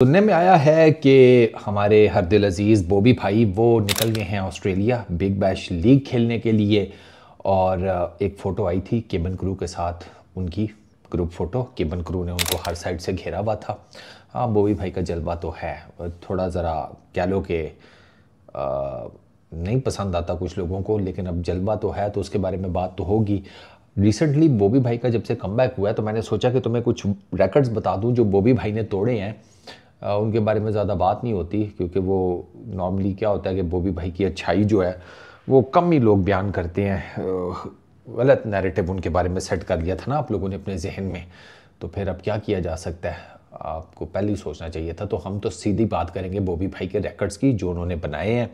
सुनने में आया है कि हमारे हर दिल अजीज़ बॉबी भाई वो निकल गए हैं ऑस्ट्रेलिया बिग बैश लीग खेलने के लिए। और एक फ़ोटो आई थी केबन क्रू के साथ, उनकी ग्रुप फ़ोटो। केबन क्रू ने उनको हर साइड से घेरा हुआ था। हाँ, बॉबी भाई का जलवा तो है, थोड़ा ज़रा कह लो कि नहीं पसंद आता कुछ लोगों को, लेकिन अब जलवा तो है तो उसके बारे में बात तो होगी। रिसेंटली बॉबी भाई का जब से कमबैक हुआ है तो मैंने सोचा कि तुम्हें कुछ रिकॉर्ड्स बता दूं जो बॉबी भाई ने तोड़े हैं। उनके बारे में ज़्यादा बात नहीं होती क्योंकि वो नॉर्मली क्या होता है कि बॉबी भाई की अच्छाई जो है वो कम ही लोग बयान करते हैं। गलत नैरेटिव उनके बारे में सेट कर लिया था ना आप लोगों ने अपने जहन में, तो फिर अब क्या किया जा सकता है, आपको पहले ही सोचना चाहिए था। तो हम तो सीधी बात करेंगे बॉबी भाई के रिकॉर्ड्स की जो उन्होंने बनाए हैं,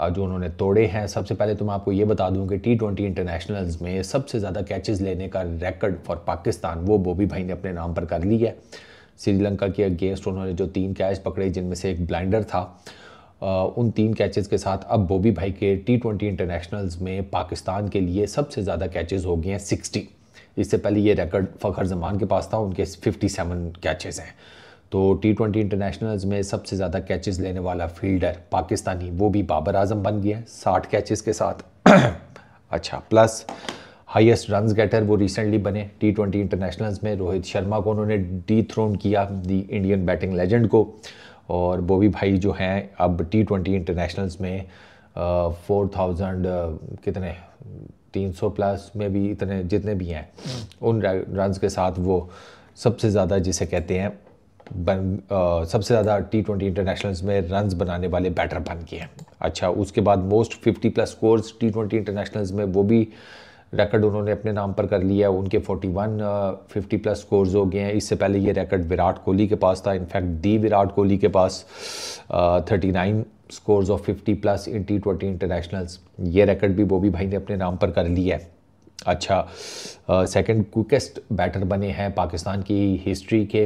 जो उन्होंने तोड़े हैं। सबसे पहले तो मैं आपको ये बता दूं कि T20 इंटरनेशनल्स में सबसे ज़्यादा कैचेस लेने का रिकॉर्ड फॉर पाकिस्तान वो बॉबी भाई ने अपने नाम पर कर लिया है। श्रीलंका के अगेंस्ट उन्होंने जो 3 कैच पकड़े जिनमें से एक ब्लाइंडर था, उन 3 कैचेस के साथ अब बॉबी भाई के T20 इंटरनेशनल्स में पाकिस्तान के लिए सबसे ज़्यादा कैचेस हो गए हैं 60। इससे पहले ये रिकॉर्ड फ़खर जमान के पास था, उनके 57 कैचेस हैं। तो T20 इंटरनेशनल्स में सबसे ज़्यादा कैचेस लेने वाला फील्डर पाकिस्तानी वो भी बाबर आजम बन गया है 60 कैचेस के साथ। अच्छा, प्लस हाईएस्ट रन्स गेटर वो रिसेंटली बने T20 इंटरनेशनल्स में। रोहित शर्मा को उन्होंने डीथ्रोन किया, दी इंडियन बैटिंग लेजेंड को। और बॉबी भाई जो हैं अब T20 इंटरनेशनल्स में 4000 कितने 300 प्लस में भी इतने जितने भी हैं उन रन्स के साथ वो सबसे ज़्यादा जिसे कहते हैं सबसे ज़्यादा T20 इंटरनेशनल्स में रन्स बनाने वाले बैटर बन गए हैं। अच्छा, उसके बाद मोस्ट 50+ स्कोर्स T20 इंटरनेशनल्स में वो भी रिकॉर्ड उन्होंने अपने नाम पर कर लिया है। उनके 41 50+ स्कोर्स हो गए हैं। इससे पहले ये रिकॉर्ड विराट कोहली के पास था, इनफैक्ट दी विराट कोहली के पास 39 scores of 50+ in T20 internationals. ये रिकॉर्ड भी बॉबी भाई ने अपने नाम पर कर लिया है। अच्छा, सेकंड क्विकेस्ट बैटर बने हैं पाकिस्तान की हिस्ट्री के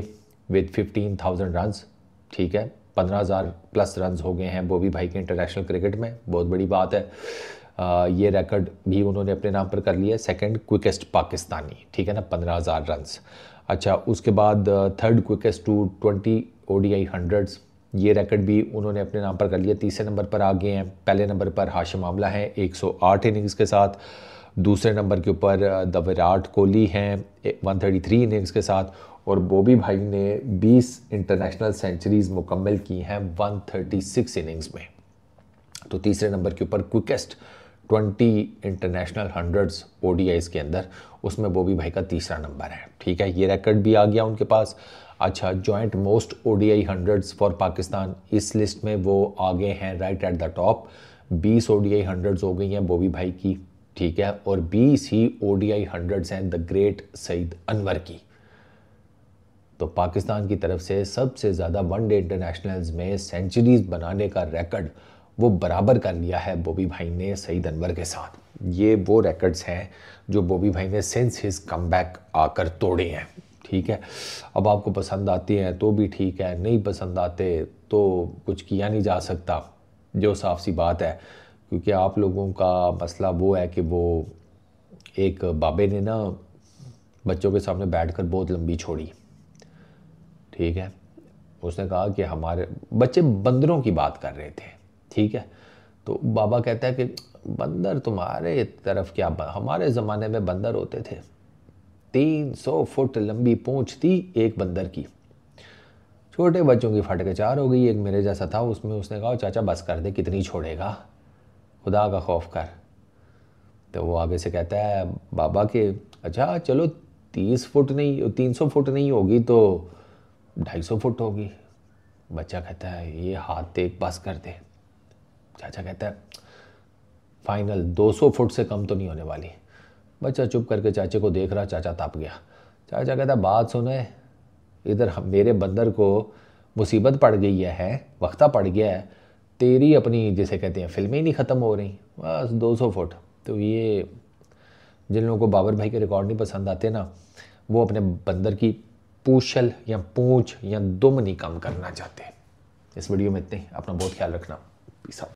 विद 15,000 रन्स। ठीक है, 15,000+ रन्स हो गए हैं बॉबी भाई के इंटरनेशनल क्रिकेट में, बहुत बड़ी बात है। ये रिकॉर्ड भी उन्होंने अपने नाम पर कर लिया है, सेकंड क्विकेस्ट पाकिस्तानी, ठीक है ना, 15,000 रन्स। अच्छा, उसके बाद third quickest to 20 ODI hundreds, ये रिकॉर्ड भी उन्होंने अपने नाम पर कर लिया। तीसरे नंबर पर आ गए हैं। पहले नंबर पर हाशिम आमला हैं 108 इनिंग्स के साथ। दूसरे नंबर के ऊपर द विराट कोहली हैं 133 इनिंग्स के साथ। और बॉबी भाई ने 20 इंटरनेशनल सेंचुरीज मुकम्मल की हैं 136 इनिंग्स में। तो तीसरे नंबर के ऊपर क्विकेस्ट 20 इंटरनेशनल हंड्रेड्स ODIs के अंदर, उसमें बॉबी भाई का तीसरा नंबर है। ठीक है, ये रिकॉर्ड भी आ गया उनके पास। अच्छा, joint most ODI hundreds for Pakistan, इस लिस्ट में वो आगे हैं right at the top. 20 ODI hundreds हो गई हैं बॉबी भाई की, ठीक है, और 20 ही ODI हंड्रेड्स हैं द ग्रेट सईद अनवर की। तो पाकिस्तान की तरफ से सबसे ज़्यादा वनडे इंटरनेशनल्स में सेंचुरीज बनाने का रिकॉर्ड वो बराबर कर लिया है बॉबी भाई ने सईद अनवर के साथ। ये वो रिकॉर्ड्स हैं जो बॉबी भाई ने सिंस हिज कमबैक आकर तोड़े हैं। ठीक है, अब आपको पसंद आते हैं तो भी ठीक है, नहीं पसंद आते तो कुछ किया नहीं जा सकता, जो साफ सी बात है। क्योंकि आप लोगों का मसला वो है कि वो एक बाबे ने ना बच्चों के सामने बैठकर बहुत लंबी छोड़ी। ठीक है, उसने कहा कि हमारे बच्चे बंदरों की बात कर रहे थे। ठीक है, तो बाबा कहता है कि बंदर तुम्हारे तरफ क्या, हमारे ज़माने में बंदर होते थे, 300 फुट लंबी पूंछ थी एक बंदर की। छोटे बच्चों की फट के 4 हो गई। एक मेरे जैसा था, उसमें उसने कहा चाचा बस कर दे, कितनी छोड़ेगा, खुदा का खौफ कर। तो वो आगे से कहता है बाबा के अच्छा चलो 30 फुट नहीं, 300 फुट नहीं होगी तो 250 फुट होगी। बच्चा कहता है ये हाथ देख बस कर दे। चाचा कहता है फाइनल 200 फुट से कम तो नहीं होने वाली। बच्चा चुप करके चाचे को देख रहा, चाचा तप गया। चाचा कहता बात सुने, इधर मेरे बंदर को मुसीबत पड़ गई है, वक्ता पड़ गया है, तेरी अपनी जिसे कहते हैं फिल्में ही नहीं ख़त्म हो रही, बस 200 फुट। तो ये जिन लोगों को बाबर भाई के रिकॉर्ड नहीं पसंद आते ना, वो अपने बंदर की पूछल या पूंछ या दुम नहीं कम करना चाहते। इस वीडियो में इतने, अपना बहुत ख्याल रखना। Peace out.